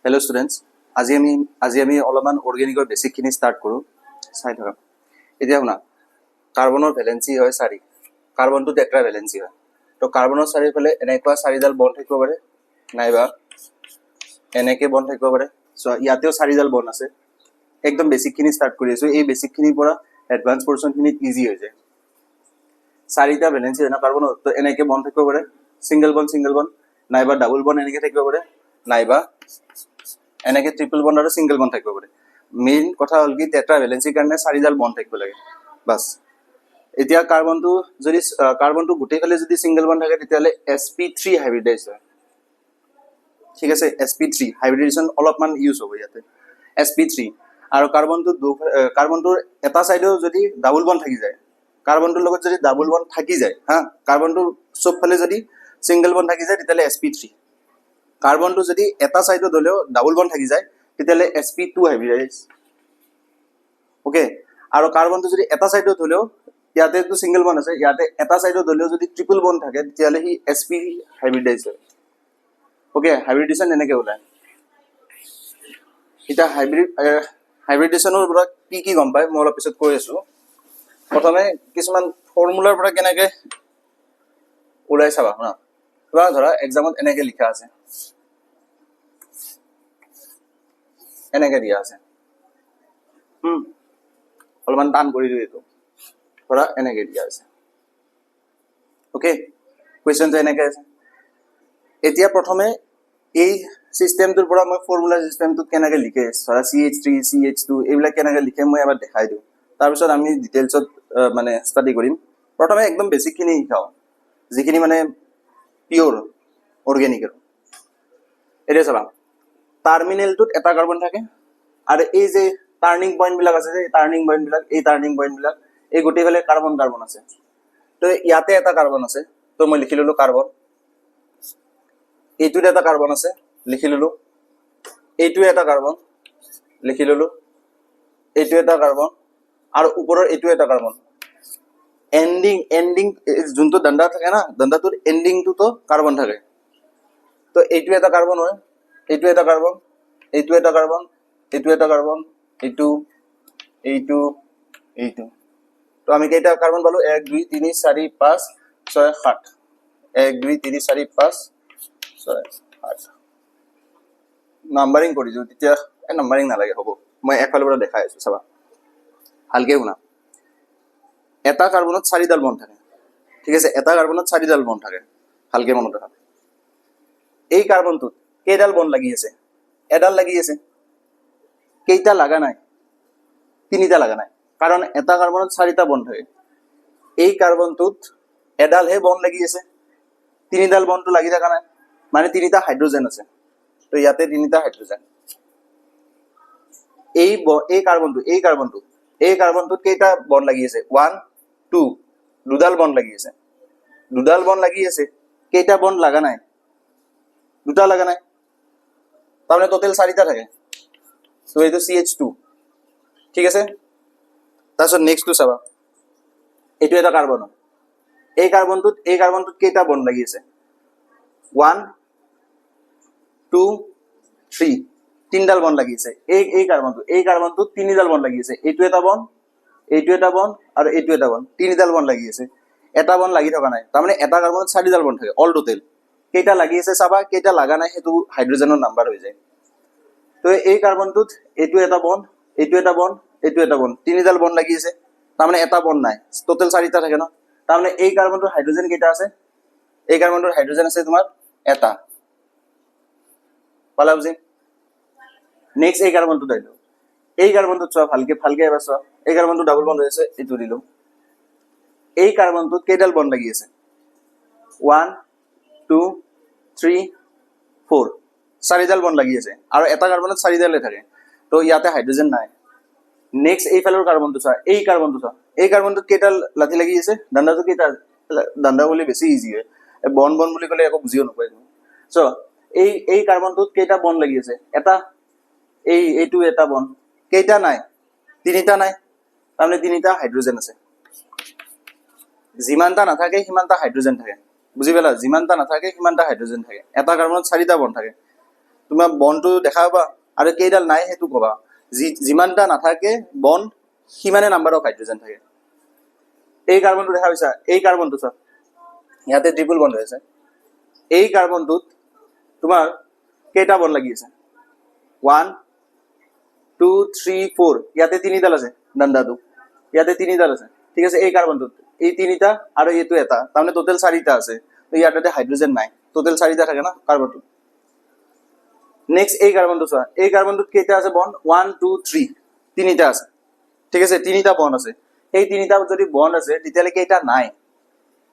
Hello students, আজি আমি অলপমান অৰ্গেনিকৰ বেসিকখিনি স্টাৰ্ট কৰো চাই থাকা এতিয়া শুনা কাৰ্বনৰ ভ্যালেন্সি হয় 4 কাৰ্বনটো টেট্ৰা ভ্যালেন্সি হয় তো কাৰ্বনৰ চাৰিফালে এনেকুৱা চাৰিডাল বন্ড থাকিব পাৰে নাইবা এনেকে বন্ড থাকিব পাৰে সো ইয়াতেও চাৰিডাল বন্ড আছে একদম বেসিকখিনি স্টাৰ্ট কৰি আছো এই বেসিকখিনিৰ পৰা এডভান্স পৰ্চনখিনি ইজি হৈ যায় চাৰিটা ভ্যালেন্সি হয় না কাৰ্বনৰ তো এনেকে বন্ড থাকিব পাৰে সিঙ্গেল বন্ড নাইবা ডাবল বন্ড এনেকে থাকিব পাৰে নাইবা এনেকে ট্ৰিপল বন্ড আৰু সিঙ্গেল বন্ড থাকিব পাৰে মেইন কথা হল কি টেট্ৰা ভ্যালেন্সিৰ কাৰণে চাৰিডাল বন্ড থাকিব লাগে বাস এতিয়া কাৰ্বনটো গুটেইফালে যদি সিঙ্গেল বন্ড থাকে তেতিয়ালে sp3 হাইব্ৰিডাইজ হয় ঠিক আছে sp3 হাইব্ৰিডাইজেশন অলপমান ইউজ হ'ব ইয়াতে sp3 আৰু কাৰ্বনটোৰ এটা সাইডেও যদি ডাবল বন্ড থাকি যায় কাৰ্বনটোৰ লগত যদি ডাবল বন্ড থাকি যায় হা কাৰ্বনটোৰ সবফালে যদি সিঙ্গেল বন্ড থাকি যায় তেতিয়ালে sp3 কাৰ্বনটো যদি এটা সাইডত হলেও ডাবল বন্ড থাকি যায় তেতিয়ালে sp2 হাইব্ৰিডাইজ ওকে আৰু কাৰ্বনটো যদি এটা সাইডত হলেও ইয়াতে তো সিঙ্গেল বন্ড আছে ইয়াতে এটা সাইডত হলেও যদি ট্রিপল বন্ড থাকে তেতিয়ালে হি sp হাইব্ৰিডাইজ হয় ওকে হাইব্ৰিডেশন এনেকে ওলায় এটা হাইব্ৰিডেশনৰ পৰা কি গম পায় মই অলপ পিছত কৈ আছো প্ৰথমে কিছুমান ফৰ্মুলাৰ পৰা কেনেকে ওলাই চাবা না তোমাক ধৰা এক্সামত এনেকে লিখা আছে এনেকে দিয়া আছে অলপমান টান কৰি দিও এটো ধৰা এনেকে দিয়া আছে ওকে কোৱেশ্চনটো এনেকে আছে এতিয়া প্ৰথমে এই সিস্টেমটোৰ পৰা মই ফৰ্মুলা সিস্টেমটো কেনেকে লিখে ধৰা CH3 CH2 এইবিলাক কেনেকে লিখে মই এবাৰ দেখাই দিও তাৰ পিছত আমি ডিটেইলছত মানে ষ্টাডি কৰিম প্ৰথমে একদম বেসিকখিনি শিকাও যিখিনি মানে পিওর অর্গানিক এটা চাবা টার্মিনেলটোত এটা কার্বন থাকে আর এই যে টার্নিং পয়েন্ট বিলাক আছে যে টার্নিং পয়েন্ট বিলাক এই গোটেইফালে কার্বন আছে তো ইয়াতে এটা কার্বন আছে তো মই লিখি ললো কার্বন এইটোত এটা কার্বন আছে লিখি ললো এইটো এটা কার্বন লিখি ললো এইটো এটা কার্বন আর উপৰৰ এইটো এটা কাৰ্বন এন্ডিং যোনটো দণ্ডা থাকে না দণ্ডাটোৰ এন্ডিংটো তো কার্বন থাকে তো এইটো এটা কার্বন হয় এইটো এটা কার্বন এইটো এটা কার্বন এইটো এটা কার্বন এইটো তো আমি কেইটা কার্বন পালো 1 2 3 4 5 6 7 1 2 3 4 5 6 8 নাম্বাৰিং কৰি দিও তেতিয়া নাম্বাৰিং নালাগে হ'ব মই একফালৰ পৰা দেখাই আছো চাবা ভালকে শুনা এটা কার্বনত 4ডাল বন্ড থাকে ঠিক আছে এটা কার্বনত 4ডাল বন্ড থাকে ভালকে মনত ৰাখা এই কার্বনটোত কেইডাল বন্ড লাগি আছে এডাল লাগি আছে কেইটা লাগা নাই তিনিটা লাগা নাই কাৰণ এটা কার্বনত 4টা বন্ড থাকে এই কার্বনটোত এডাল হে বন্ড লাগি আছে তিনিডাল বন্ডটো লাগি থাকা নাই মানে তিনিটা হাইড্রোজেন আছে তো ইয়াতে তিনিটা হাইড্রোজেন এই কার্বনটোত কেইটা বন্ড লাগি আছে 1 2 দুডাল বন্ড লাগি আছে কেইটা বন্ড লাগা নাই দুটা লাগা নাই তাহলে টোটাল 4টা থাকে তো এইটো CH2 ঠিক আছে তারপর নেক্সটটো চাবা এইটো এটা কার্বন এই কার্বনটোত কেইটা বন্ড লাগি আছে 1 2 3 তিনডাল বন্ড লাগি আছে এই কার্বনটোত তিনিডাল বন্ড লাগি আছে এইটো এটা বন্ড আৰু এইটো এটা বন্ড তিনিডাল বন্ড লাগি আছে এটা বন্ড লাগি থকা নাই তাৰ মানে এটা কার্বনত 4ডাল বন্ড থাকে অল টোটাল কেইটা লাগি আছে চাবা কেইটা লাগা নাই হেতু হাইড্ৰোজেনৰ নাম্বাৰ হৈ যায় তো এই কাৰ্বনটোত এইটো এটা বন্ড তিনিডাল বন্ড লাগি আছে তাৰ মানে এটা বন্ড নাই টোটাল 4টা থাকে ন তাৰ মানে এই কাৰ্বনটোৰ হাইড্ৰোজেন কেইটা আছে এই কাৰ্বনটোৰ হাইড্ৰোজেন আছে তোমাৰ এটা পালা বুজি নেক্সট এই কাৰ্বনটো দিলো এই কাৰ্বনটো চোৱা ভালকে এবাৰ চোৱা এই কাৰ্বনটো ডাবল বন্ড হৈ আছে এইটো দিলো এই কাৰ্বনটোত কেইডাল বন্ড লাগি আছে 1 2 3 4 চাৰিডাল বন্ড লাগি আছে আৰু এটা কাৰ্বনত 4ডালে থাকে তো ইয়াতে হাইড্ৰোজেন নাই নেক্সট এই ফালৰ কাৰ্বনটো চোৱা এই কার্বনটোত কেইডাল লাঠি লাগি আছে দণ্ডাটো কেইটা দণ্ডা বুলি বেছি ইজি হয় বন্ড বুলি ক'লে একো বুজিও নপায় সো এই কার্বনটোত কেইটা বন্ড লাগি আছে এটা এইটো এটা বন্ড কেইটা নাই তিনিটা নাই তাৰমানে তিনিটা হাইড্রোজেন আছে যিমানটা নাথাকে সিমানটা হাইড্রোজেন থাকে বুজি পালা যিমানটা নাথাকে সিমানটা হাইড্রোজেন থাকে এটা কার্বনত 4টা বন্ড থাকে তোমাৰ বনটো দেখা পাবা আৰু কেইডাল নাই সেইটো ক'বা যিমানটা নাথাকে বন সিমানে নাম্বাৰ অফ হাইড্ৰজেন থাকে এই কাৰ্বনটো দেখা পাইছা এই কাৰ্বনটো চোৱা ইয়াতে ট্ৰিপল বন্ড হৈ আছে এই কাৰ্বনটোত তোমাৰ কেইটা বন লাগি আছে 1 2 3 4 ইয়াতে তিনিডাল আছে ডান্ডাটো ইয়াতে তিনিডাল আছে ঠিক আছে এই কাৰ্বনটোত এই তিনিটা আৰু এইটো এটা তাৰমানে টোটেল 4টা আছে তো ইয়াতে হাইড্ৰজেন নাই টোটেল 4টা থাকে না কাৰ্বনটো নেক্সট এই কাৰ্বনটো চোৱা এই কাৰ্বনটোত কেইটা আছে বন 1 2 3 তিনিটা আছে ঠিক আছে তিনিটা বন আছে এই তিনিটা যদি বন আছে তেতিয়ালে কেইটা নাই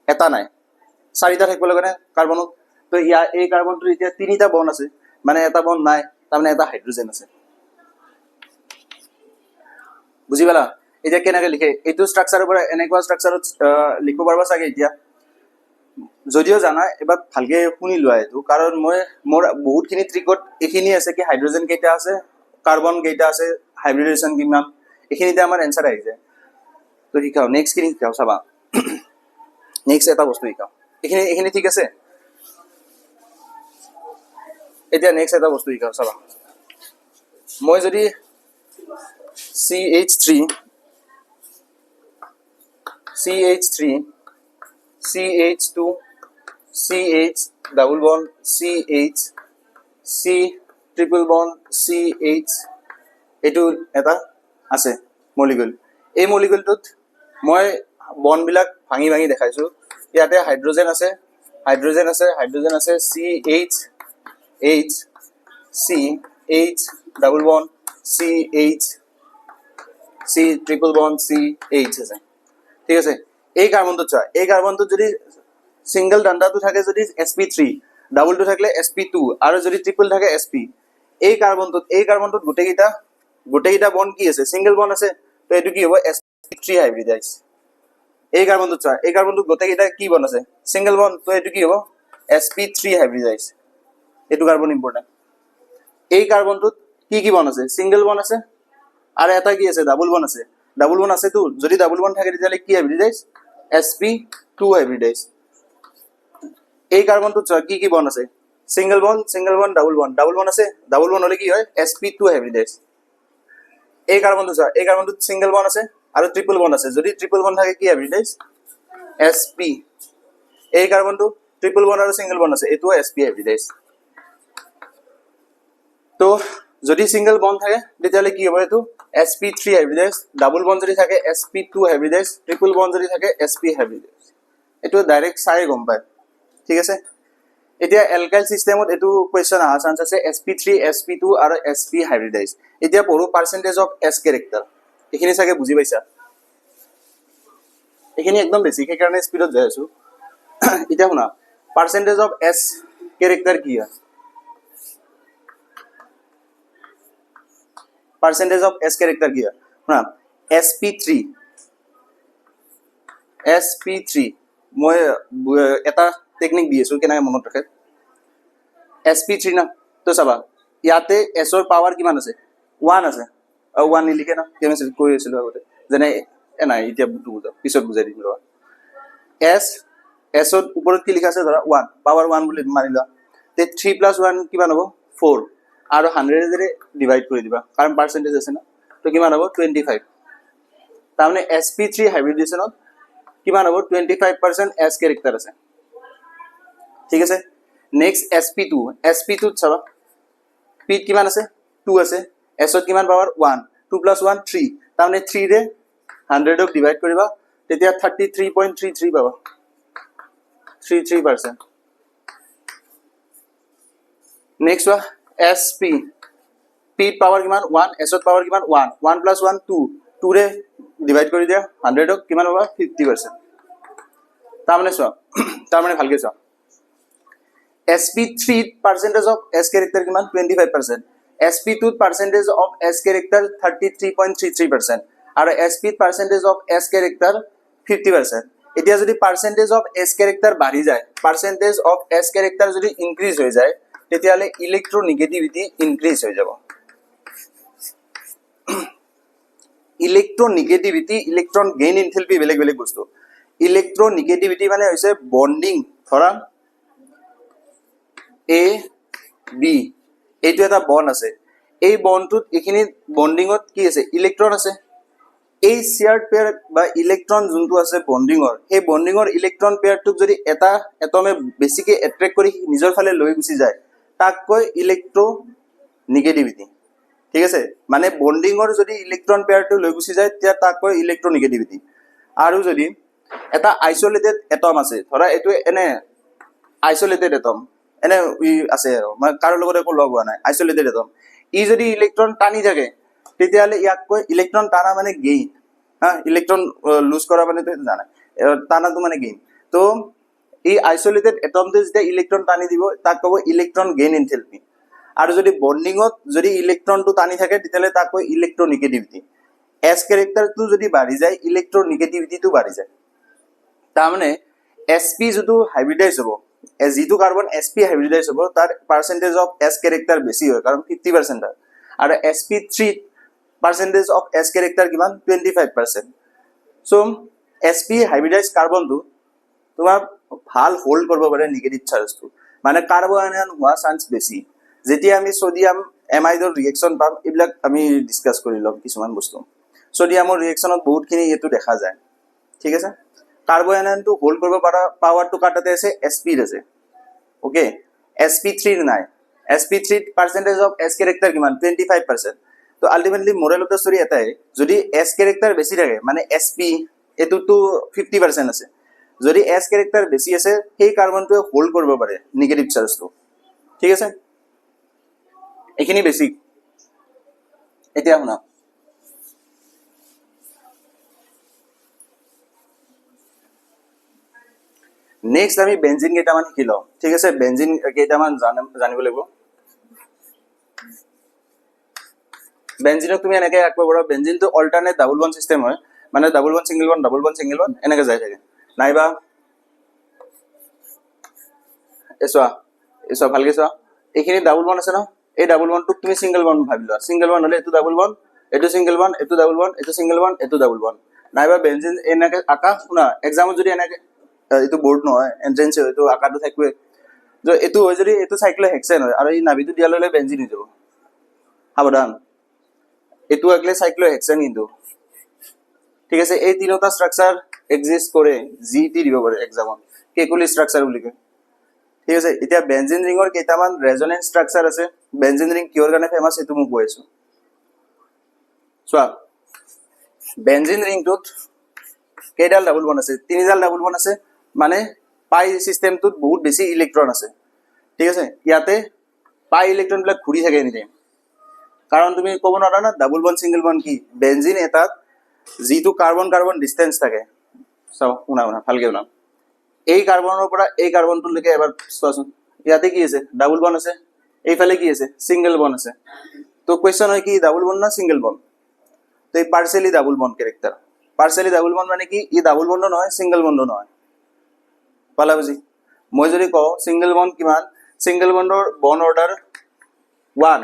এটা নাই 4টা থাকিব লাগে কাৰ্বনত তো এই কাৰ্বনটোৰ এতিয়া তিনিটা বন আছে মানে এটা বন নাই তাৰমানে এটা হাইড্ৰজেন আছে বুজি পালা এতিয়া কেনেকৈ লিখে এইটো ষ্ট্ৰাকচাৰৰ পৰা এনেকুৱা ষ্ট্ৰাকচাৰত লিখিব পাৰিবা চাগে এতিয়া যদিও জানা এবাৰ ভালকে শুনি লোৱা এইটো কাৰণ মোৰ বহুতখিনি ট্ৰিকত এইখিনি আছে কি হাইড্ৰজেন কেইটা আছে কাৰ্বন কেইটা আছে হাইব্ৰিডেশ্যন কিমান এইখিনিতে আমাৰ এনসাৰ আহি যায় তো শিকাও নেক্সট খিনি শিকাও চাবা নেক্সট এটা বস্তু শিকাও এইখিনি ঠিক আছে এতিয়া নেক্সট এটা বস্তু শিকাও চাবা মই যদি CH3 CH2 CH double bond CH C triple bond CH এটো এটা আছে মলিকুল এই মলিকুলটোত মই বন্ড বিলাক ভাঙি ভাঙি দেখাইছো ইয়াতে হাইড্ৰজেন আছে CH H C H double bond CH C triple bond CH আছে ঠিক আছে এই কার্বনটো চা এই কার্বনটো যদি সিঙ্গেল ডান্ডাটো থাকে যদি sp3 ডাবলটো থাকলে sp2 আৰু যদি ট্রিপল থাকে sp এই কার্বনটোত গোটেইটা বন্ড কি আছে সিঙ্গেল বন্ড আছে তো এটো কি হ'ব sp3 হাইব্রিডাইজ এই কার্বনটো চা এই কার্বনটোত গোটেইটা কি বন্ড আছে সিঙ্গেল বন্ড তো এটো কি হ'ব sp3 হাইব্রিডাইজ এটো কার্বন ইম্পর্টেন্ট এই কার্বনটোত কি বন্ড আছে সিঙ্গেল বন্ড আছে আর এটা কি আছে ডাবল বন্ড আছে তো যদি ডাবল বন্ড থাকে তাহলে কি হাইব্রিডাইজ sp2 হাইব্রিডাইজ এই কার্বনটো কি বন্ড আছে সিঙ্গেল বন্ড ডাবল বন্ড আছে ডাবল বন্ড হলে কি হয় sp2 হাইব্রিডাইজ এই কার্বনটো সিঙ্গেল বন্ড আছে আর ট্রিপল বন্ড আছে যদি ট্রিপল বন্ড থাকে কি হাইব্রিডাইজ sp এই কার্বনটো ট্রিপল বন্ড আর সিঙ্গেল বন্ড আছে এটো sp হাইব্রিডাইজ তো যদি সিঙ্গেল বন্ড থাকে তেতিয়ালে কি হবে এটো sp3 হাইব্রিডাইজ ডাবল বন্ড যদি থাকে sp2 হাইব্রিডাইজ ট্রিপল বন্ড যদি থাকে sp হাইব্রিডাইজ এটো ডাইরেক্ট চাই গম পায় ঠিক আছে এতিয়া এলকাইল সিস্টেমত এটো কোৱেশ্চন আহা চান্স আছে sp3 sp2 আৰু sp হাইব্রিডাইজ এতিয়া পঢ়ো পার্সেন্টেজ অফ s ক্যারেক্টার এখিনি চাগে বুজি পাইছা এখিনি একদম বেসিক এর কারণে স্পিডত যাই আছো এতিয়া শুনা পার্সেন্টেজ অফ s ক্যারেক্টার কি হয় percentage of s character কি হয় না sp3 মই এটা টেকনিক দিয়েছো কেনে মনত ৰাখে sp3 না তো চাবা ইয়াতে s ৰ পাৱাৰ কিমান আছে 1 আছে আৰু 1 নিলিখে না কেমিস্ট্রি কৈ আছিল আগতে যেনে নাই এতিয়া বুজা পিছত বুজাই দিম ৰবা s ৰ ওপৰত কি লিখা আছে ধৰা 1 পাৱাৰ 1 বুলি মানিলা তে 3 + 1 কিমান হ'ব 4 আৰু 100 এৰে ডিভাইড কৰি দিবা কাৰণ পাৰ্সেন্টেজ আছে না তো কিমান হ'ব 25 তাৰমানে sp3 হাইব্রিডেশনত কিমান হ'ব 25% s ক্যারেক্টার আছে ঠিক আছে নেক্সট sp2 চাবা p কিমান আছে 2 আছে s ত কিমান পাৱাৰ 1 2 + 1 3 তাৰমানে 3 ৰে 100 ক ডিভাইড কৰিবা তেতিয়া 33.33 পাবা 33% নেক্সট sp p পাৱাৰ কিমান 1 s ত পাৱাৰ কিমান 1 1 + 1 2 2 ৰে ডিভাইড কৰি দিয়া 100 ক কিমান হ'ব 50% তাৰমানে ভালকে চোৱা sp3 percentage of s character কিমান 25% sp2 percentage of s character 33.33% আৰু sp percentage of s character 50% এতিয়া যদি percentage of s character বাঢ়ি যায় percentage of s character যদি increase হৈ যায় তেতিয়ালে ইলেক্ট্ৰোনেগেটিভিটি ইনক্ৰিজ হৈ যাব ইলেক্ট্ৰোনেগেটিভিটি ইলেক্ট্ৰন গেইন এনথালপি বেলেগ বস্তু ইলেক্ট্ৰোনেগেটিভিটি মানে হৈছে বন্ডিং ধৰা A B এইটো এটা বন্ড আছে, এই বন্ডটোত এইখিনি বন্ডিঙত কি আছে ইলেক্ট্ৰন আছে, এই চেয়াৰ্ড পেয়াৰ বা ইলেক্ট্ৰন যোনটো আছে বন্ডিঙৰ, সেই বন্ডিঙৰ ইলেক্ট্ৰন পেয়াৰটোক যদি এটা এটমে বেছিকে এট্ৰেক্ট কৰি নিজৰ ফালে লৈ গুচি যায় তাক কয় ইলেক্ট্ৰো নিগেটিভিটি। ঠিক আছে, মানে বন্ডিঙৰ যদি ইলেক্ট্ৰন পেয়াৰটো লৈ গুচি যায় তেতিয়া তাক কয় ইলেক্ট্ৰো নিগেটিভিটি। আৰু যদি এটা আইচলেটেড এটম আছে, ধৰা এইটো এনে আইচলেটেড এটম, এনে আছে আৰু মানে কাৰো লগত একো লগ হোৱা নাই, আইচলেটেড এটম, ই যদি ইলেক্ট্ৰন টানি থাকে তেতিয়াহ'লে ইয়াক কয় ইলেক্ট্ৰন টানা মানে গেইন। হা, ইলেক্ট্ৰন লুজ কৰা মানে জানা, টানাটো মানে গেইন। তো এই আইচলেটেড এটমটো যেতিয়া ইলেক্ট্ৰন টানি দিব তাক ক'ব ইলেক্ট্ৰন গেইন এনথেলপি। আৰু যদি বন্ডিঙত যদি ইলেক্ট্ৰনটো টানি থাকে তেতিয়াহ'লে তাক কয় ইলেক্ট্ৰো নিগেটিভিটি। এছ কেৰেক্টাৰটো যদি বাঢ়ি যায় ইলেক্ট্ৰো নিগেটিভিটিটো বাঢ়ি যায়। তাৰমানে এছ পি যিটো হাইব্ৰিডাইজ হ'ব, যিটো কাৰ্বন এছ পি হাইব্ৰিডাইজ হ'ব তাৰ পাৰ্চেণ্টেজ অফ এছ কেৰেক্টাৰ বেছি হয়, কাৰণ 50% হয়। আৰু এছ পি থ্ৰীত পাৰ্চেণ্টেজ অফ এছ কেৰেক্টাৰ কিমান 25%। চ' এছ পি হাইব্ৰিডাইজ কাৰ্বনটো তোমাৰ ভাল হোল্ড কৰিব পাৰে নিগেটিভ চাৰ্জটো, মানে কাৰ্বনায়ন হোৱা চান্স বেছি। যেতিয়া আমি ছডিয়াম এমাইডৰ ৰিয়েকশ্যন পাম এইবিলাক আমি ডিছকাছ কৰি ল'ম কিছুমান বস্তু। ছডিয়ামৰ ৰিয়েকশ্যনত বহুতখিনি এইটো দেখা যায়। ঠিক আছে, কাৰ্বনায়নটো হোল্ড কৰিব পৰা পাৱাৰটো কাৰ তাতে আছে, এছ পিৰ আছে। অ'কে, এছ পি থ্ৰীৰ নাই, এছ পি থ্ৰীত পাৰ্চেণ্টেজ অফ এছ কেৰেক্টাৰ কিমান 25%। তো ultimately moral of the story এটাই, যদি এছ কেৰেক্টাৰ বেছি থাকে মানে এছ পি এইটোতো 50% আছে, যদি এছ কেৰেক্টাৰ বেছি আছে সেই কাৰ্বনটোৱে হোল্ড কৰিব পাৰে নিগেটিভ চাৰ্জটো। ঠিক আছে, এইখিনি বেছিক। এতিয়া শুনা, নেক্সট আমি বেঞ্জিন কেইটামান শিকি লওঁ। ঠিক আছে, বেঞ্জিন কেইটামান জানিব লাগিব। বেঞ্জিনক তুমি এনেকে আঁকিব পাৰা, বেঞ্জিনটো অল্টাৰনেট ডাবল বন্ড চিষ্টেম হয়, মানে double bond single bond double bond single bond এনেকে যাই থাকে। নাইবা চোৱা ভালকে চোৱা, এইখিনি ডাবল বন্ড আছে ন, এই ডাবল বন্ডটোক তুমি চিংগল বন্ড ভাবি লোৱা। চিংগল বন্ড হ'লে এইটো ডাবল বন্ড, এইটো চিংগল বন্ড, এইটো ডাবল বন্ড, এইটো চিংগল বন্ড, এইটো ডাবল বন্ড। নাইবা বেঞ্জিন এনেকে আঁকা, শুনা এক্সামত যদি এনেকে, এইটো বৰ্ড নহয় এন্ট্ৰেন্স, এইটো আঁকাটো থাকিবই। এইটো হয় যদি এইটো চাইক্লো হেক্সেন হয় আৰু এই নাভিটো দিয়া ললে বেঞ্জিন হৈ যাব, সাৱধান। এইটো আঁকিলে চাইক্লো হেক্সেন কিন্তু। ঠিক আছে, এই তিনিটা ষ্ট্ৰাকচাৰ এক্সিষ্ট কৰে, জি টি দিব পাৰে এক্সামত, কেকুলি ষ্ট্ৰাকচাৰ বুলি কয়। ঠিক আছে, এতিয়া বেঞ্জিন ৰিঙৰ কেইটামান ৰেজনেন্স ষ্ট্ৰাকচাৰ আছে। বেঞ্জিন ৰিং কিহৰ কাৰণে ফেমাছ সেইটো মই কৈ আছো। চোৱা, বেঞ্জিন ৰিংটোত কেইডাল ডাবল বন্ড আছে, 3ডাল ডাবল বন্ড আছে, মানে পাই চিষ্টেমটোত বহুত বেছি ইলেক্ট্ৰন আছে। ঠিক আছে, ইয়াতে পাই ইলেক্ট্ৰন বিলাক ঘূৰি থাকে এনিটাইম, কাৰণ তুমি ক'ব নোৱাৰা না ডাবল বন্ড চিংগল বন্ড কি। বেঞ্জিন এটাত যিটো কাৰ্বন কাৰ্বন ডিষ্টেঞ্চ থাকে, চাও শুনা ভালকে শুনা, এই কাৰ্বনৰ পৰা এই কাৰ্বনটোলৈকে এবাৰ চোৱাচোন, ইয়াতে কি আছে ডাবল বন্ড আছে, এইফালে কি আছে চিংগল বন্ড আছে। তো কুৱেশ্যন হয় কি ডাবল বন্ড না চিংগল বন্ড, তো এই partially double bond character. Partially double bond মানে কি, ই ডাবল বন্ড নহয় চিংগল বন্ড নহয়, পালা বুজি। মই যদি কওঁ চিংগল বন্ড কিমান, চিংগল বন্ডৰ বন্ড অৰ্ডাৰ 1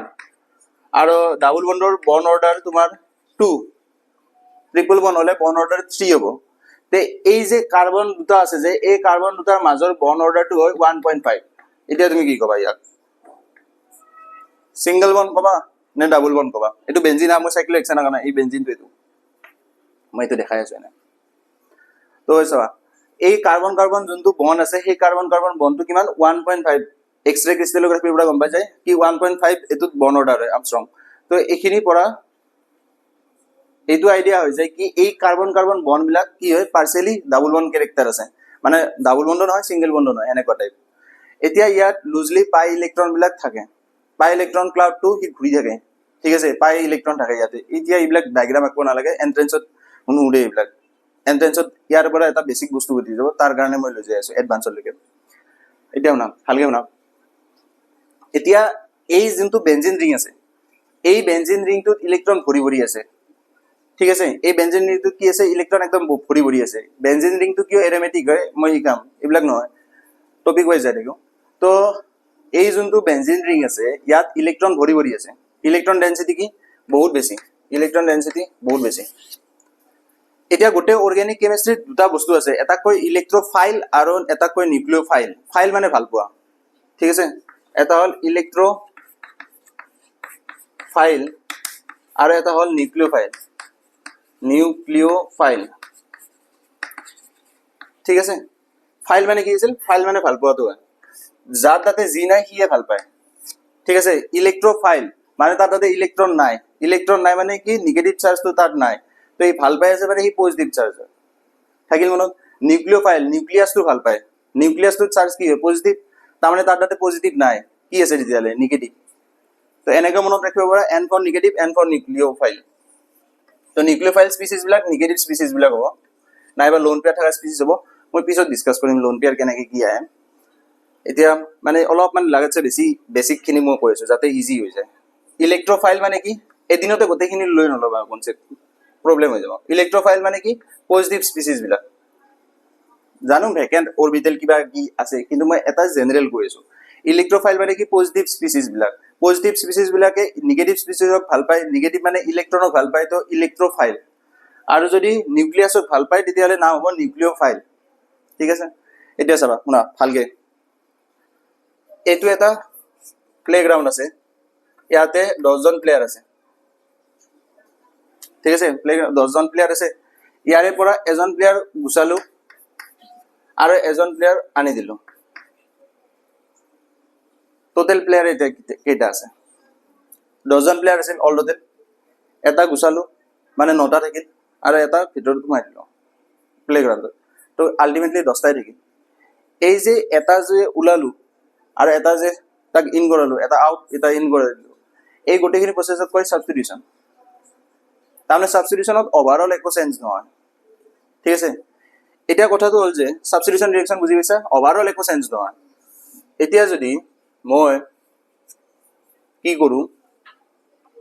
আৰু ডাবল বন্ডৰ বন্ড অৰ্ডাৰ তোমাৰ 2, ট্ৰিপল বন্ড হলে বন্ড অৰ্ডাৰ 3 হ'ব। তে এই যে কাৰ্বন দুটা আছে যে, এই কাৰ্বন দুটাৰ মাজৰ বন্ড অৰ্ডাৰটো হয় 1.5। এতিয়া তুমি কি কবা, ইয়াক চিংগল বন্ড কবা নে ডাবল বন্ড কবা? এইটো বেঞ্জিন, মই চাইক্লো হেক্সেনৰ কাৰণে এই বেঞ্জিনটো, এইটো মই এইটো দেখাই আছো এনে। তো চোৱা, এই কাৰ্বন কাৰ্বন যোনটো বন্ড আছে সেই কাৰ্বন কাৰ্বন বন্ডটো কিমান 1.5। এক্সৰে ক্ৰিষ্টেলোগ্ৰাফিৰ পৰা গম পাই যায় কি 1.5 এইটোত বন্ড অৰ্ডাৰ হয় আমষ্ট্ৰং। তো এইখিনিৰ পৰা এইটো আইডিয়া হৈ যায় কি এই কাৰ্বন কাৰ্বন বন্ড বিলাক কি হয়, পাৰ্চিয়েলি ডাবল বন্ড কেৰেক্টাৰ আছে, মানে ডাবল বন্ড নহয় চিংগল বন্ড নহয় এনেকুৱা টাইপ। এতিয়া ইয়াত লুজলি পাই ইলেক্ট্ৰন বিলাক থাকে, পাই ইলেক্ট্ৰন ক্লাউডটো সি ঘূৰি থাকে। ঠিক আছে, পাই ইলেক্ট্ৰন থাকে ইয়াতে। এতিয়া এইবিলাক ডায়গ্ৰাম আঁকিব নালাগে, এন্ট্ৰেন্সত শুনোদে এইবিলাক, এন্ট্ৰেন্সত ইয়াৰ পৰা এটা বেছিক বস্তু বুজি যাব, তাৰ কাৰণে মই লৈ যাই আছো এডভান্সলৈকে। এতিয়া শুনা ভালকে শুনা, এতিয়া এই যোনটো বেঞ্জিন ৰিং আছে, এই বেঞ্জিন ৰিংটোত ইলেক্ট্ৰন ভৰি ভৰি আছে। ঠিক আছে, এই বেঞ্জিন ৰিংটোত কি আছে, ইলেক্ট্ৰন একদম ভৰি ভৰি আছে। বেঞ্জিন ৰিংটো কিয় এৰমেটিক হয় মই শিকাম, এইবিলাক নহয়, টপিক ৱাইজ যাই থাকিম। তো এই যোনটো বেঞ্জিন ৰিং আছে ইয়াত ইলেক্ট্ৰন ভৰি ভৰি আছে। ইলেক্ট্ৰন ডেন্সিটি কি বহুত বেছি, ইলেক্ট্ৰন ডেন্সিটি বহুত বেছি। এতিয়া গোটেই অৰ্গেনিক কেমিষ্ট্ৰিত দুটা বস্তু আছে, এটা কয় ইলেক্ট্ৰফাইল আৰু এটা কয় নিউক্লিঅফাইল। ফাইল মানে ভাল পোৱা, ঠিক আছে, এটা হ'ল ইলেক্ট্ৰ ফাইল আৰু এটা হ'ল নিউক্লিঅ'ফাইল ঠিক আছে ফাইল মানে কি আছিল ফাইল মানে ভাল পোৱাটো হয় যাৰ তাতে জি নাই সিয়ে ভাল পায় ঠিক আছে ইলেক্ট্ৰফাইল মানে তাত তাতে ইলেক্ট্ৰন নাই মানে কি নিগেটিভ চাৰ্জটো তাত নাই তো এই ভাল পাই আছে মানে সি পজিটিভ চাৰ্জ হয় থাকিল মনত নিউক্লিঅ'ফাইল নিউক্লিয়াছটো ভাল পায় নিউক্লিয়াছটো চাৰ্জ কি হয় পজিটিভ তাৰমানে তাত তাতে পজিটিভ নাই কি আছে তেতিয়াহ'লে নিগেটিভ তো এনেকৈ মনত ৰাখিব পাৰা N for negative N for nucleophile তো নিউক্লিঅ'ফাইল স্পিচিছবিলাক নিগেটিভ স্পিচিছবিলাক হ'ব নাইবা লোন পেয়াৰ থকা স্পিচিছ হ'ব মই পিছত ডিছকাছ কৰিম লোন পেয়াৰ কেনেকৈ কি আহে এতিয়া মানে অলপমান লাগাতছে বেছি বেছিকখিনি মই কৈ আছোঁ যাতে ইজি হৈ যায় ইলেক্ট্ৰফাইল মানে কি এদিনতে গোটেইখিনি লৈ নল'বা কনচেপ্ট প্ৰব্লেম হৈ যাব ইলেক্ট্ৰফাইল মানে কি পজিটিভ স্পিচিছবিলাক জানো ভেকেণ্ট অৰবিটেল কিবা কি আছে কিন্তু মই এটা জেনেৰেল কৈ আছোঁ ইলেক্ট্ৰফাইল মানে কি পজিটিভ স্পিচিছবিলাকে নিগেটিভ স্পিচিছক ভাল পায় নিগেটিভ মানে ইলেক্ট্ৰনক ভাল পায় তো ইলেক্ট্ৰফাইল আৰু যদি নিউক্লিয়াছক ভাল পায় তেতিয়াহ'লে নাম হ'ব নিউক্লিঅ'ফাইল ঠিক আছে এতিয়া চাবা শুনা ভালকৈ এইটো এটা প্লেগ্ৰাউণ্ড আছে ইয়াতে 10জন প্লেয়াৰ আছে ঠিক আছে প্লেগ্ৰাউণ্ড 10জন প্লেয়াৰ আছে ইয়াৰে পৰা এজন প্লেয়াৰ গুচালোঁ আৰু এজন প্লেয়াৰ আনি দিলোঁ টোটেল প্লেয়াৰ এতিয়া কেইটা আছে 10জন প্লেয়াৰ আছিল অল টোটেল এটা গুচালোঁ মানে 9টা থাকিল আৰু এটা ভিতৰত সোমাই দিলোঁ প্লেগ্ৰাউণ্ডত তো আল্টিমেটলি 10টাই থাকিল এই যে এটা যে ওলালোঁ আৰু এটা যে তাক ইন কৰালোঁ এটা আউট এটা ইন কৰাই দিলোঁ এই গোটেইখিনি প্ৰচেছত কয় ছাবষ্টিটিউশ্যন তাৰমানে ছাবষ্টিটিউশ্যনত অভাৰঅল একো চেঞ্জ নহয় ঠিক আছে এতিয়া কথাটো হ'ল যে ছাবষ্টিটিউশ্যন ৰিয়েকশ্যন বুজি পাইছা অভাৰঅল একো চেঞ্জ নহয় এতিয়া যদি মই কি কৰোঁ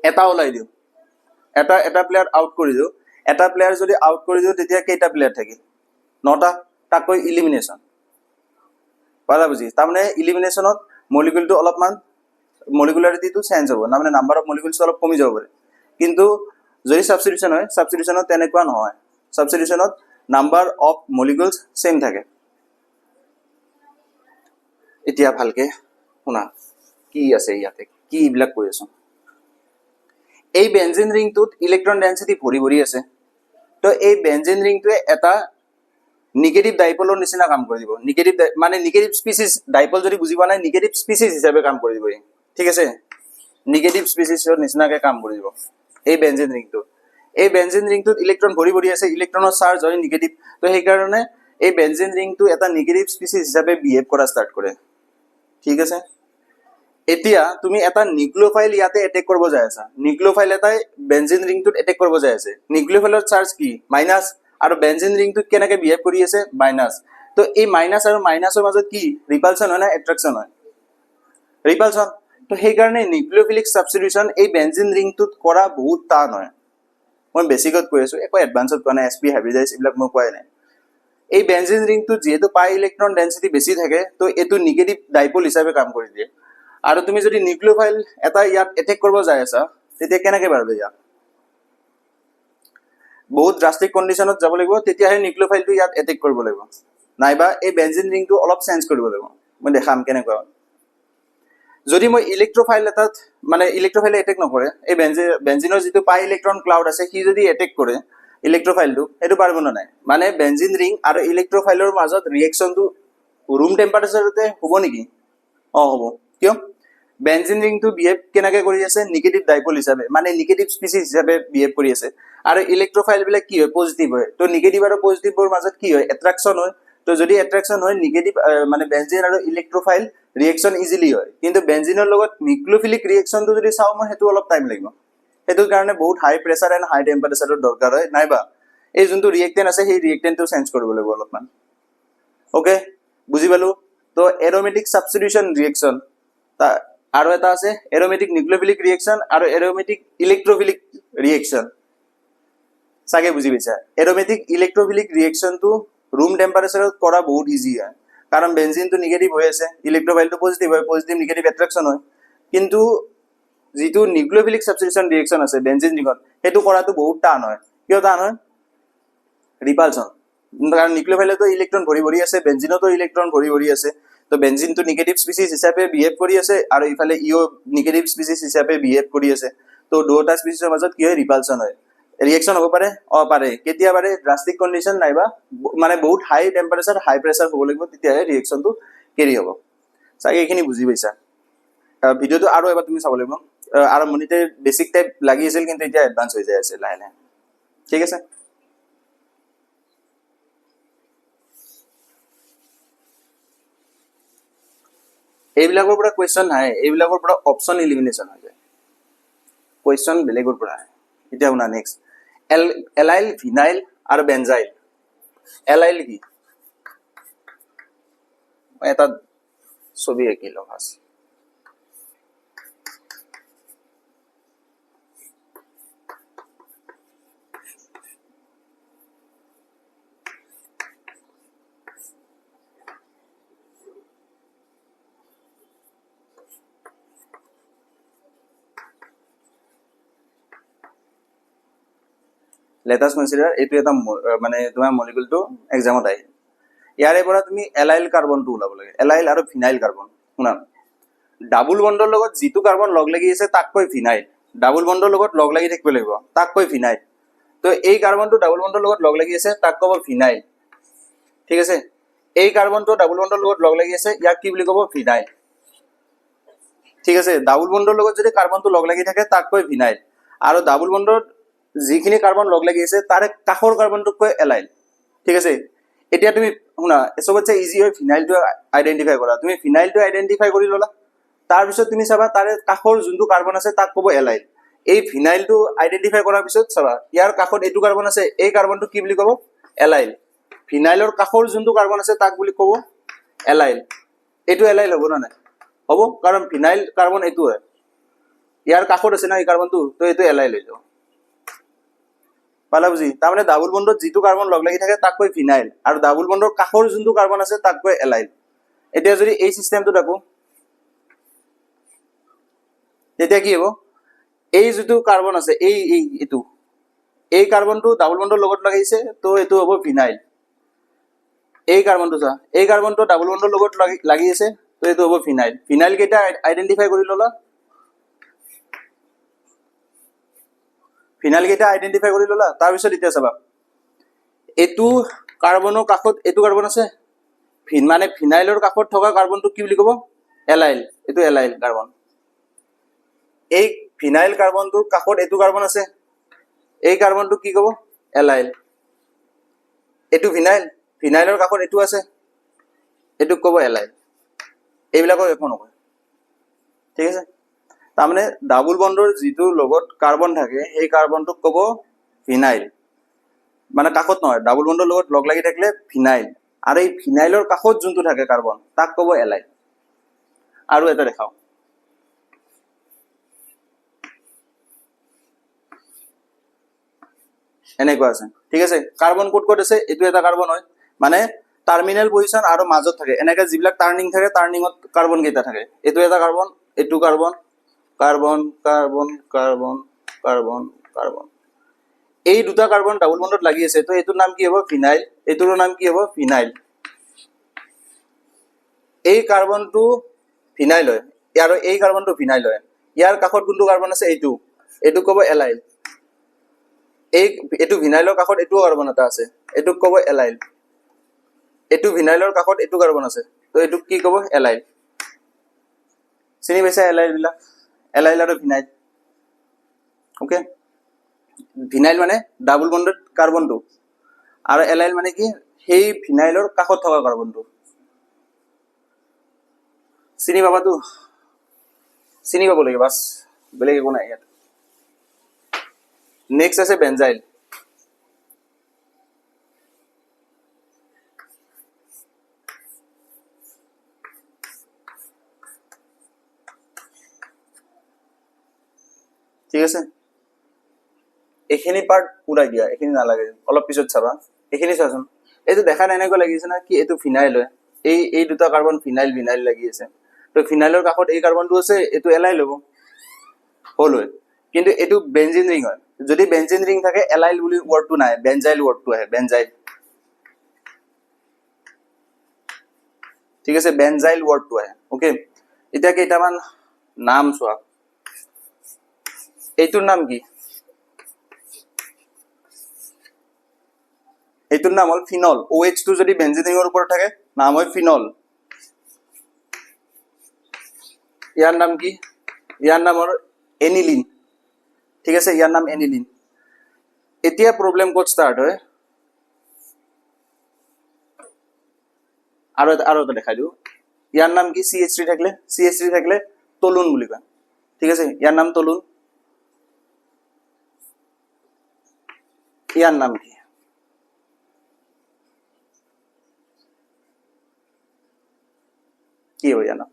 এটা ওলাই দিওঁ এটা প্লেয়াৰ আউট কৰি দিওঁ এটা প্লেয়াৰ যদি আউট কৰি দিওঁ তেতিয়া কেইটা প্লেয়াৰ থাকিল 9টা তাক কয় ইলিমিনেশ্যন পালা বুজি তাৰমানে ইলিমিনেশ্যনত মলিকুলটো অলপমান মলিকুলাৰিটিটো চেঞ্জ হ'ব তাৰমানে নাম্বাৰ অফ মলিকুলছটো অলপ কমি যাব পাৰে কিন্তু যদি ছাবষ্টিটিউশ্যন হয় ছাবষ্টিটিউশ্যনত তেনেকুৱা নহয় ছাবষ্টিটিউশ্যনত নাম্বাৰ অফ মলিকুলছ চেম থাকে এতিয়া ভালকে শুনা কি আছে ইয়াতে কি এইবিলাক কৈ আছোঁ এই বেনজিন ৰিংটোত ইলেক্ট্ৰন ডেনচিটি ভৰি আছে তো এই বেনজিন ৰিংটোৱে এটা নিগেটিভ ডাইপলৰ নিচিনা কাম কৰি দিব মানে নিগেটিভ স্পিচিছ ডাইপল যদি বুজি পোৱা নাই নিগেটিভ স্পিচিছ হিচাপে কাম কৰি দিব ঠিক আছে নিগেটিভ স্পিচিছৰ নিচিনাকৈ কাম কৰি দিব এই বেনজিন ৰিংটোত ইলেক্ট্ৰন ভৰি আছে ইলেক্ট্ৰনৰ চাৰ্জ হয় নিগেটিভ তো সেইকাৰণে এই বেনজিন ৰিংটো এটা নিগেটিভ স্পিচিছ হিচাপে বিহেভ কৰা ষ্টাৰ্ট কৰে ঠিক আছে এতিয়া তুমি এটা নিউক্লিঅ'ফাইল ইয়াতে এটেক কৰিব যাই আছা নিউক্লিঅ'ফাইল এটাই বেনজিন ৰিংটোত এটেক কৰিব যাই আছে নিউক্লিঅ'ফাইলৰ চাৰ্জ কি মাইনাছ আৰু বেনজিন ৰিংটোত কেনেকৈ বিহেভ কৰি আছে মাইনাছ তো এই মাইনাছ আৰু মাইনাছৰ মাজত কি ৰিপালচন হয় না এট্ৰেকশ্যন হয় ৰিপালচন তো সেইকাৰণে নিউক্লিঅ'ফিলিক ছাবষ্টিটিউশ্যন এই বেনজিন ৰিংটোত কৰা বহুত টান হয় মই বেছিকত কৈ আছোঁ একো এডভান্সত কোৱা নাই SP হাইব্ৰিডাইজ এইবিলাক মই কোৱাই নাই এই বেনজিন ৰিংটোত যিহেতু পাই ইলেক্ট্ৰন ডেনচিটি বেছি থাকে তো এইটো নিগেটিভ ডাইপল হিচাপে কাম কৰি দিয়ে আৰু তুমি যদি নিউক্লিঅ'ফাইল এটা ইয়াত এটেক কৰিব যাই আছা তেতিয়া কেনেকৈ পাৰিবা ইয়াত বহুত ড্ৰাষ্টিক কণ্ডিশ্যনত যাব লাগিব তেতিয়াহে নিউক্লিঅ'ফাইলটো ইয়াত এটেক কৰিব লাগিব নাইবা এই বেনজিন ৰিংটো অলপ চেঞ্জ কৰিব লাগিব মই দেখাম কেনেকুৱা যদি মই ইলেক্ট্ৰফাইল এটাত মানে ইলেক্ট্ৰফাইলে এটেক নকৰে এই বেনজিনৰ যিটো পাই ইলেক্ট্ৰন ক্লাউড আছে সি যদি এটেক কৰে ইলেক্ট্ৰফাইলটো সেইটো পাৰিব নে নাই মানে বেনজিন ৰিং আৰু ইলেক্ট্ৰফাইলৰ মাজত ৰিয়েকশ্যনটো ৰুম টেম্পাৰেচাৰতে হ'ব নেকি হ'ব কিয় বেনজিন ৰিংটো বিহেভ কেনেকৈ কৰি আছে নিগেটিভ ডাইপল হিচাপে মানে নিগেটিভ স্পিচিছ হিচাপে বিহেভ কৰি আছে আৰু ইলেক্ট্ৰফাইলবিলাক কি হয় পজিটিভ হয় তো নিগেটিভ আৰু পজিটিভৰ মাজত কি হয় এট্ৰেকশ্যন হয় তো যদি এট্ৰেকশ্যন হয় নিগেটিভ মানে বেনজিন আৰু ইলেক্ট্ৰফাইল ৰিয়েকশ্যন ইজিলি হয় কিন্তু বেনজিনৰ লগত নিউক্লিঅ'ফিলিক ৰিয়েকশ্যনটো যদি চাওঁ মই সেইটো অলপ টাইম লাগিব সেইটোৰ কাৰণে বহুত হাই প্ৰেছাৰ এণ্ড হাই টেম্পাৰেচাৰৰ দৰকাৰ হয় নাইবা এই যোনটো ৰিয়েক্টেণ্ট আছে সেই ৰিয়েক্টেণ্টটো চেঞ্জ কৰিব লাগিব অলপমান অ'কে বুজি পালোঁ তো এৰ'মেটিক ছাবষ্টিটিউশ্যন ৰিয়েকশ্যন আৰু এটা আছে এৰ'মেটিক নিউক্লিঅ'ফিলিক ৰিয়েকশ্যন আৰু এৰ'মেটিক ইলেক্ট্ৰফিলিক ৰিয়েকশ্যন চাগে বুজি পাইছা এৰ'মেটিক ইলেক্ট্ৰফিলিক ৰিয়েকশ্যনটো ৰুম টেম্পাৰেচাৰত কৰা বহুত ইজি হয় কাৰণ বেনজিনটো নিগেটিভ হৈ আছে ইলেক্ট্ৰফাইলটো পজিটিভ হয় পজিটিভ নিগেটিভ এট্ৰেকশ্যন হয় কিন্তু যিটো নিউক্লিঅ'ফিলিক ছাবষ্টিটিউশ্যন ৰিয়েকশ্যন আছে বেনজিন ৰিঙত সেইটো কৰাটো বহুত টান হয় কিয় টান হয় ৰিপালচন কাৰণ নিউক্লিঅ'ফাইলতো ইলেক্ট্ৰন ভৰি আছে বেনজিনতো ইলেক্ট্ৰন ভৰি আছে তো বেনজিনটো নিগেটিভ স্পিচিছ হিচাপে বিহেভ কৰি আছে আৰু ইফালে ইও নিগেটিভ স্পিচিছ হিচাপে বিহেভ কৰি আছে তো দুটা স্পিচিছৰ মাজত কি হয় ৰিপালচন হয় ৰিয়েকশ্যন হ'ব পাৰে পাৰে কেতিয়া পাৰে ড্ৰাষ্টিক কণ্ডিশ্যন নাইবা মানে বহুত হাই টেম্পাৰেচাৰ হাই প্ৰেছাৰ হ'ব লাগিব তেতিয়াহে ৰিয়েকশ্যনটো কেৰি হ'ব চাগে এইখিনি বুজি পাইছা ভিডিঅ'টো আৰু এবাৰ তুমি চাব লাগিব আৰম্ভণিতে বেছিক টাইপ লাগি আছিল কিন্তু এতিয়া এডভান্স হৈ যায় আছে লাহে লাহে ঠিক আছে এইবিলাকৰ পৰা কুৱেশ্যন নাহে এইবিলাকৰ পৰা অপশ্যন ইলিমিনেশ্যন হৈ যায় কুৱেশ্যন বেলেগৰ পৰা আহে এতিয়া শুনা নেক্সট এলাইল ভিনাইল আৰু বেনজাইল এলাইল কি এটা ছবি আঁকি লওঁ ফাৰ্ষ্ট let us consider এইটো এটা মানে তোমাৰ মলিকুলটো এক্সামত আহে ইয়াৰে পৰা তুমি এলাইল কাৰ্বনটো ওলাব লাগে এলাইল আৰু ফিনাইল কাৰ্বন শুনা ডাবল বন্ডৰ লগত যিটো কাৰ্বন লগ লাগি আছে তাক কয় ফিনাইল ডাবল বন্ডৰ লগত লগ লাগি থাকিব লাগিব তাক কয় ফিনাইল তো এই কাৰ্বনটো ডাবল বন্ডৰ লগত লগ লাগি আছে তাক ক'ব ফিনাইল ঠিক আছে এই কাৰ্বনটো ডাবল বন্ডৰ লগত লগ লাগি আছে ইয়াক কি বুলি ক'ব ফিনাইল ঠিক আছে ডাবল বন্ডৰ লগত যদি কাৰ্বনটো লগ লাগি থাকে তাক কয় ফিনাইল আৰু ডাবল বন্ডৰ যিখিনি কাৰ্বন লগ লাগি আছে তাৰে কাষৰ কাৰ্বনটোক কয় এলাইল ঠিক আছে এতিয়া তুমি শুনা চবতছে ইজি হয় ফিনাইলটো আইডেন্টিফাই কৰা তুমি ফিনাইলটো আইডেন্টিফাই কৰি ল'লা তাৰপিছত তুমি চাবা তাৰে কাষৰ যোনটো কাৰ্বন আছে তাক ক'ব এলাইল এই ফিনাইলটো আইডেন্টিফাই কৰাৰ পিছত চাবা ইয়াৰ কাষত এইটো কাৰ্বন আছে এই কাৰ্বনটো কি বুলি ক'ব এলাইল ফিনাইলৰ কাষৰ যোনটো কাৰ্বন আছে তাক বুলি ক'ব এলাইল এইটো এলাইল হ'ব না নাই হ'ব কাৰণ ফিনাইল কাৰ্বন এইটো হয় ইয়াৰ কাষত আছে না এই কাৰ্বনটো তো এইটো এলাইল হৈ যাব পালা বুজি তাৰমানে ডাবল বন্ডত যিটো কাৰ্বন লগ লাগি থাকে তাক কয় ফিনাইল আৰু ডাবল বন্ডৰ কাষৰ যোনটো কাৰ্বন আছে তাক কয় এলাইল এতিয়া যদি এই সিস্টেমটো দেখো তেতিয়া কি হ'ব এই যিটো কাৰ্বন আছে এইটো এই কাৰ্বনটো ডাবল বন্ডৰ লগত লাগাইছে তো এইটো হ'ব ফিনাইল এই কাৰ্বনটো চা এই কাৰ্বনটো ডাবল বন্ডৰ লগত লাগি আছে তো এইটো হ'ব ফিনাইল ফিনাইল কেইটা আইডেন্টিফাই কৰি ল'লা ফিনাইল কেইটা আইডেন্টিফাই কৰি ল'লা তাৰপিছত এতিয়া চাবা এইটো কাৰ্বনৰ কাষত এইটো কাৰ্বন আছে মানে ফিনাইলৰ কাষত থকা কাৰ্বনটো কি বুলি ক'ব এলাইল এইটো এলাইল কাৰ্বন এই ফিনাইল কাৰ্বনটোৰ কাষত এইটো কাৰ্বন আছে এই কাৰ্বনটো কি ক'ব এলাইল এইটো ফিনাইল ফিনাইলৰ কাষত এইটো আছে এইটোক ক'ব এলাইল এইবিলাকক একো নকয় ঠিক আছে তাৰমানে ডাবল বন্ডৰ যিটো লগত কাৰ্বন থাকে সেই কাৰ্বনটোক ক'ব ফিনাইল মানে কাষত নহয় ডাবল বন্ডৰ লগত লগ লাগি থাকিলে ফিনাইল আৰু এই ফিনাইলৰ কাষত যোনটো থাকে কাৰ্বন তাক ক'ব এলাইল আৰু এটা দেখাও এনেকুৱা আছে ঠিক আছে কাৰ্বন ক'ত ক'ত আছে এইটো এটা কাৰ্বন হয় মানে টাৰ্মিনেল পজিশন আৰু মাজত থাকে এনেকৈ যিবিলাক টাৰ্নিং থাকে টাৰ্নিঙত কাৰ্বন কেইটা থাকে এইটো এটা কাৰ্বন এইটো carbon carbon carbon carbon carbon carbon এই দুটা কাৰ্বন ডাবল বন্ডত লাগি আছে তো এইটোৰ নাম কি হ'ব ফিনাইল এইটোৰ নাম কি হ'ব ফিনাইল এই কাৰ্বনটো ফিনাইল হয় আৰু এই কাৰ্বনটো ফিনাইল হয় ইয়াৰ কাষত কোনটো কাৰ্বন আছে এইটো ক'ব এলাইল এইটো ভিনাইলৰ কাষত এইটো কাৰ্বন এটা আছে এইটোক ক'ব এলাইল এইটো ভিনাইলৰ কাষত এইটো কাৰ্বন আছে তো এইটোক কি ক'ব এলাইল চিনি পাইছা এলাইল বিলাক এলাইল আৰু ভিনাইল ওকে ভিনাইল মানে ডাবল বন্ডেড কাৰ্বনটো আৰু এলাইল মানে কি সেই ভিনাইলৰ কাষত থকা কাৰ্বনটো চিনি পাবাতো চিনি পাব লাগে বাস বেলেগ একো নাই ইয়াত নেক্সট আছে বেনজাইল ঠিক আছে এইখিনি পাৰ্ট পুৰাই দিয়া এইখিনি নালাগে অলপ পিছত চাবা এইখিনি চাচোন এইটো দেখা নাই এনেকুৱা লাগিছে না কি এইটো ফিনাইল হয় এই দুটা কাৰ্বন ফিনাইল ভিনাইল লাগি আছে তো ফিনাইলৰ কাষত এই কাৰ্বনটো আছে এইটো এলাইল হ'ব হল হয় কিন্তু এইটো বেনজিন ৰিং হয় যদি বেনজিন ৰিং থাকে এলাইল বুলি ওয়ার্ডটো নাই বেনজাইল ওয়ার্ডটো আহে বেনজাইল ঠিক আছে বেনজাইল ওয়ার্ডটো আহে ওকে এতিয়া কেইটামান নাম চোৱা এইটোৰ নাম কি? এইটোৰ নাম হ'ল ফিনল। OH টো যদি বেঞ্জিন ৰিঙৰ ওপৰত থাকে নাম হয় ফিনল। ইয়াৰ নাম কি? ইয়াৰ নাম হ'ল এনিলিন। ঠিক আছে, ইয়াৰ নাম এনিলিন। এতিয়া প্ৰব্লেম ক'ত ষ্টাৰ্ট হয়? আৰু এটা দেখাই দিওঁ। ইয়াৰ নাম কি? CH3 থাকিলে, CH3 থাকিলে তলুন বুলি কয়। ঠিক আছে, ইয়াৰ নাম তলুন। ইয়াৰ নাম কি? কি হয় ইয়াৰ নাম?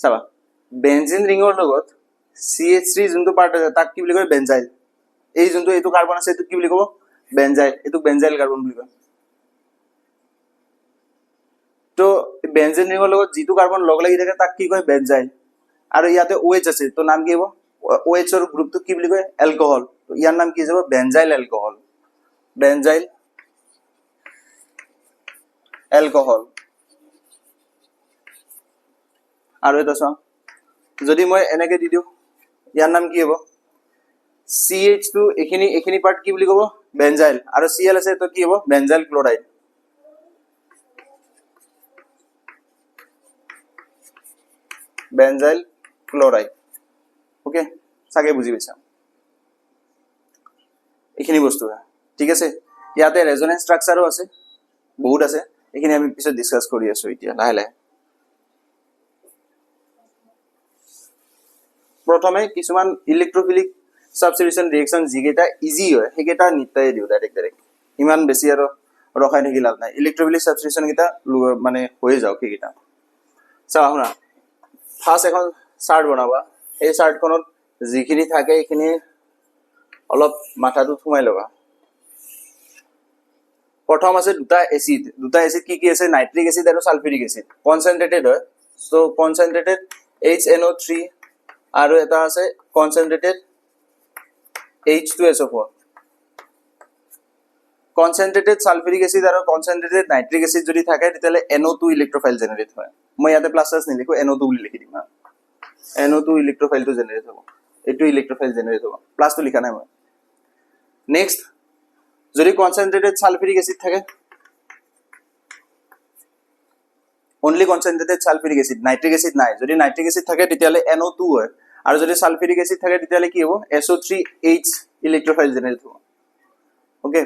চাবা, বেঞ্জিন ৰিঙৰ লগত CH3 যোনটো পাৰ্ট আছে তাক কি বুলি কয়? বেঞ্জাইল। এই যোনটো এইটো কাৰ্বন আছে এইটো কি বুলি ক'ব? বেঞ্জাইল। এইটো বেঞ্জাইল কাৰ্বন বুলি কয়। তো বেঞ্জিন ৰিঙৰ লগত যিটো কাৰ্বন লগ লাগি থাকে তাক কি কয়? বেঞ্জাইল। আৰু ইয়াতে OH আছে, তো নাম কি হ'ব? OH ৰ গ্ৰুপটো কি বুলি কয়? এলকহল। তো ইয়াৰ নাম কি যাব? Benzyl alcohol. Benzyl alcohol. আৰু এটা চাওঁ, যদি মই এনেকে দি দিওঁ ইয়াৰ নাম কি হ'ব? CH টো এইখিনি পাৰ্ট কি বুলি ক'ব? বেঞ্জাইল। আৰু Cl আছে তো কি হ'ব? Benzyl chloride. Benzyl chloride. Okay, চাগে বুজি পাইছা এইখিনি বস্তু। ঠিক আছে, ইয়াতে ৰেজনেন্স ষ্ট্ৰাকচাৰো আছে, বহুত আছে। এইখিনি আমি পিছত ডিছকাছ কৰি আছো এতিয়া লাহে লাহে। প্ৰথমে কিছুমান ইলেক্ট্ৰফিলিক সাবস্টিটিউশন ৰিয়েকশন যিকেইটা ইজি হয় সেইকেইটা নিতাই দিওঁ ডাইৰেক্ট। ইমান বেছি আৰু ৰখাই থাকি লাভ নাই। ইলেক্ট্ৰফিলিক সাবস্টিটিউশন কেইটা মানে হৈ যাওক সেইকেইটা। চাওঁ শুনা, ফাৰ্ষ্ট এখন চাৰ্ট বনাবা। এই চাৰ্টখনত যিখিনি থাকে সেইখিনি অলপ মাথাটোত সোমাই ল'বা। প্ৰথম আছে দুটা এচিড। দুটা এচিড কি কি আছে? নাইট্ৰিক এচিড আৰু সালফিউৰিক এচিড। কনচেন্ট্ৰেটেড হয়, সো কনচেন্ট্ৰেটেড HNO3 আৰু এটা আছে কনচেন্ট্ৰেটেড H2SO4। কনচেন্ট্ৰেটেড সালফিউৰিক এচিড আৰু কনচেন্ট্ৰেটেড নাইট্ৰিক এচিড যদি থাকে তেতিয়াহ'লে NO2 ইলেক্ট্ৰফাইল জেনেৰেট হয়। মই ইয়াতে প্লাছ প্লাছ নিলিখো, NO2 বুলি লিখি দিম। NO2 ইলেক্ট্ৰফাইলটো জেনেৰেট হ'ব। এইটো ইলেক্ট্ৰফাইল জেনেৰেট হ'ব, প্লাছটো লিখা নাই মই। নেক্সট, যদি কনচেন্ট্ৰেটেড সালফিউৰিক এচিড থাকে, only concentrated সালফিউৰিক acid, nitric acid নাই। যদি নাইট্ৰিক এচিড থাকে তেতিয়াহ'লে NO2 হয়। আৰু যদি সালফিউৰিক এচিড থাকে তেতিয়াহ'লে কি হ'ব? SO3H ইলেক্ট্ৰফাইল জেনেৰেট হ'ব। ওকে,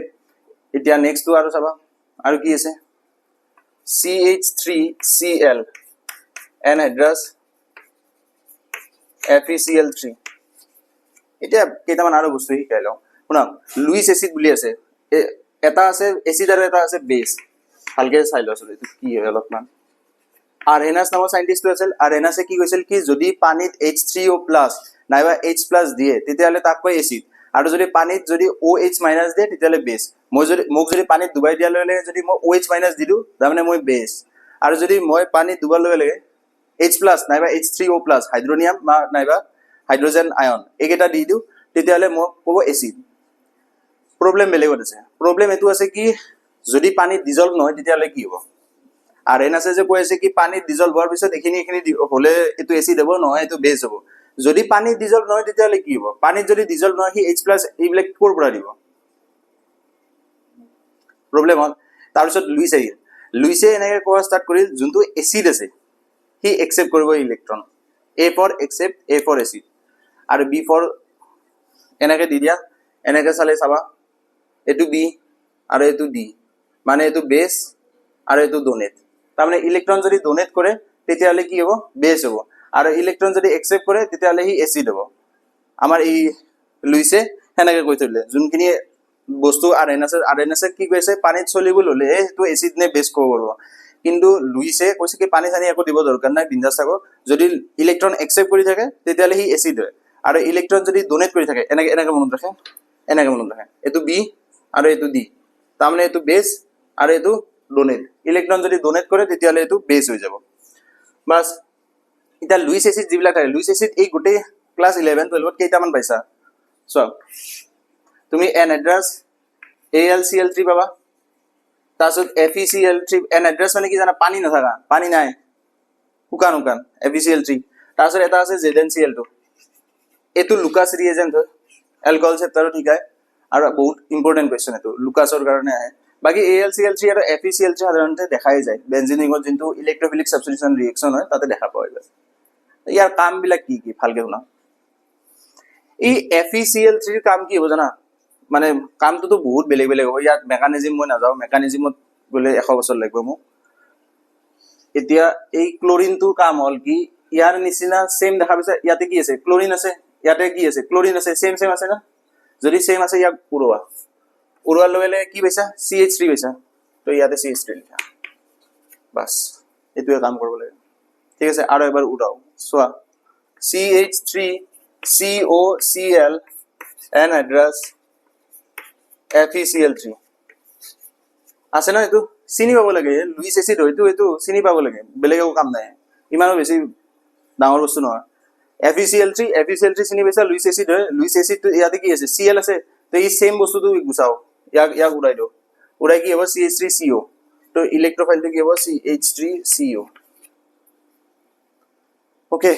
এতিয়া নেক্সটটো আৰু চাবা, আৰু কি আছে? CH3Cl এনহাইড্ৰাছ FeCl3। এতিয়া কেইটামান আৰু বস্তু শিকাই লওঁ। শুনা, লুইচ এচিড বুলি আছে। এটা আছে এচিড আৰু এটা আছে বেছ। ভালকে চাই লোৱা চোন, এইটো কি হয় অলপমান। আৰহেনাছ নামৰ সাইন্টিষ্টটো আছিল। আৰহেনাছে কি কৈছিল কি যদি পানীত H3O+ নাইবা H+ দিয়ে তেতিয়াহ'লে তাক কয় এচিড। আৰু যদি পানীত যদি OH- দিয়ে তেতিয়াহ'লে বেছ। মোক যদি পানীত ডুবাই দিয়াৰ লগে লগে যদি মই OH- দি দিওঁ তাৰমানে মই বেছ। আৰু যদি মই পানীত ডুবোৱাৰ লগে লগে H+ নাইবা H3O+ হাইড্ৰনিয়াম নাইবা হাইড্ৰজেন আয়ন এইকেইটা দি দিওঁ তেতিয়াহ'লে মোক ক'ব এচিড। প্ৰব্লেম বেলেগত আছে। প্ৰব্লেম এইটো আছে কি যদি পানীত ডিজলভ নহয় তেতিয়াহ'লে কি হ'ব? আৰহেনাছে যে কৈ আছে কি পানীত ডিজলভ হোৱাৰ পিছত এইখিনি হ'লে এইটো এচিড হ'ব, নহয় এইটো বেছ হ'ব। যদি পানীত ডিজলভ নহয় তেতিয়াহ'লে কি হ'ব? পানীত যদি ডিজলভ নহয় সি H+ এইবিলাক ক'ৰ পৰা দিব? প্ৰব্লেম হ'ল। তাৰপিছত লুইচ আহিল। লুইছে এনেকৈ কোৱা ষ্টাৰ্ট কৰিল যোনটো এচিড আছে সি একচেপ্ট কৰিব electron. A for accept, A for acid আৰু B for এনেকে দি দিয়া। এনেকে চালে চাবা এইটো B আৰু এইটো D, মানে এইটো বেছ আৰু এইটো ডোনেট। তাৰমানে ইলেক্ট্ৰন যদি ডোনেট কৰে তেতিয়াহ'লে কি হ'ব? বেছ হ'ব। আৰু ইলেক্ট্ৰন যদি একচেপ্ট কৰে তেতিয়াহ'লে সি এচিড হ'ব। আমাৰ এই লুইছে সেনেকে কৈ থৈ দিলে। যোনখিনি বস্তু আৰহেনাছে কি কৈছে পানীত চলিবল হ'লে সেইটো এচিড নে বেছ ক'ব পাৰিব। কিন্তু লুইছে কৈছে কি পানী চানী একো দিব দৰকাৰ নাই, বিন্দাছ থাকক। যদি ইলেক্ট্ৰন একচেপ্ট কৰি থাকে তেতিয়াহ'লে সি এচিড হয়। আৰু ইলেক্ট্ৰন যদি ডোনেট কৰি থাকে এনেকে মনত ৰাখে, এনেকে মনত ৰাখে এইটো B আৰু এইটো D, তাৰমানে এইটো বেছ আৰু এইটো ডোনেট। ইলেক্ট্ৰন যদি ডোনেট কৰে তেতিয়াহ'লে এইটো বেছ হৈ যাব। বাছ, এতিয়া লুইচ এচিড যিবিলাক থাকে, লুইচ এচিড এই গোটেই ক্লাছ 11-12 কেইটামান পাইছা চোৱা। তুমি এনহাইড্ৰাছ AlCl3 পাবা। তাৰপিছত FeCl3। এনহাইড্ৰাছ মানে কি জানা? পানী নাথাকা, পানী নাই, শুকান FeCl3। তাৰপিছত এটা আছে ZnCl2। এইটো লুকাছ ৰিএজেণ্ট হয় এলকহল চেপ্টাৰত শিকায় আৰু বহুত ইম্পৰ্টেণ্ট কুৱেশ্যন এইটো লুকাছৰ কাৰণে আহে বাকী AlCl3 আৰু FeCl3 সাধাৰণতে দেখাই যায় বেঞ্জিনিঙত যোনটো ইলেক্ট্ৰফিলিক ছাবষ্টিটিউশ্যন ৰিয়েকশ্যন হয় তাতে দেখা পোৱা যায় ইয়াৰ কামবিলাক কি কি ভালকে শুনা এই FeCl3 ৰ কাম কি হ'ব জানা মানে কামটোতো বহুত বেলেগ বেলেগ হ'ব ইয়াত মেকানিজম মই নাযাওঁ মেকানিজমত গ'লে 100 বছৰ লাগিব মোক এতিয়া এই ক্লোৰিনটোৰ কাম হ'ল কি ইয়াৰ নিচিনা সেম দেখা পাইছে ইয়াতে কি আছে ক্লোৰিন আছে ইয়াতে কি আছে ক্লোৰিন আছে সেম আছে না যদি সেম আছে ইয়াক উৰুৱাৰ লগে কি পাইছা CH3 পাইছা তো ইয়াতে CH3 লিখা বাস এইটোৱে কাম কৰিব লাগে ঠিক আছে আৰু এবাৰ উৰাও চোৱা CH3 COCl anhydrous FeCl3 আছে না এইটো চিনি পাব লাগে লুইস এসিড হয়তো এইটো চিনি পাব লাগে বেলেগ একো কাম নাই ইমানো বেছি ডাঙৰ বস্তু নহয় FeCl3 চিনি পাইছা লুইস এসিড হয় লুইস এসিড তো ইয়াতে কি আছে Cl আছে তো এই সেম বস্তুটো গুছাও ইয়াক উৰাই দিও উৰাই কি হ'ব CH3CO তো ইলেক্ট্ৰফাইলটো কি হ'ব CH3CO ওকে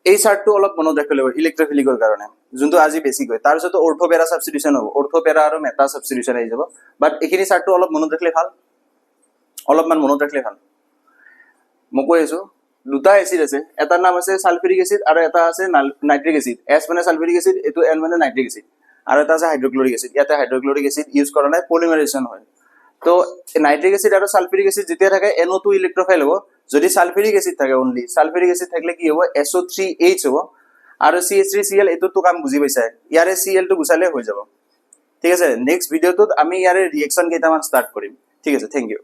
এই চাৰ্টটো অলপ মনত ৰাখিব লাগিব ইলেক্ট্ৰফিলিকৰ কাৰণে যোনটো আজি বেছিক হয় তাৰ পিছত অৰ্থোপেৰা সাবস্টিটিউশন হ'ব অৰ্থোপেৰা আৰু মেটা সাবস্টিটিউশন আহি যাব বাট এইখিনি চাৰ্টটো অলপ মনত ৰাখিলে ভাল অলপমান মনত ৰাখিলে ভাল মই কৈ আছো দুটা এসিড আছে এটাৰ নাম আছে সালফিউৰিক এসিড আৰু এটা আছে নাইট্ৰিক এসিড S মানে সালফিউৰিক এসিড এটো N মানে নাইট্ৰিক এসিড আৰু এটা আছে হাইড্ৰক্লোৰিক এসিড ইয়াতে হাইড্ৰক্লোৰিক এসিড ইউজ কৰা নাই পলিমাৰাইজেশ্যন হয় তো নাইট্ৰিক এসিড আৰু সালফিউৰিক এসিড যেতিয়া থাকে NO2 ইলেক্ট্ৰফাইল হ'ব যদি সালফিউৰিক এসিড থাকে অনলি সালফিউৰিক এসিড থাকিলে কি হ'ব SO3H হ'ব আৰু CH3Cl এটো তো কাম বুজি পাইছা ইয়াৰে Cl টো গুছালে হৈ যাব ঠিক আছে নেক্সট ভিডিওটোত আমি ইয়াৰে ৰিঅ্যাকশন কেইটামান ষ্টাৰ্ট কৰিম ঠিক আছে থ্যাংক ইউ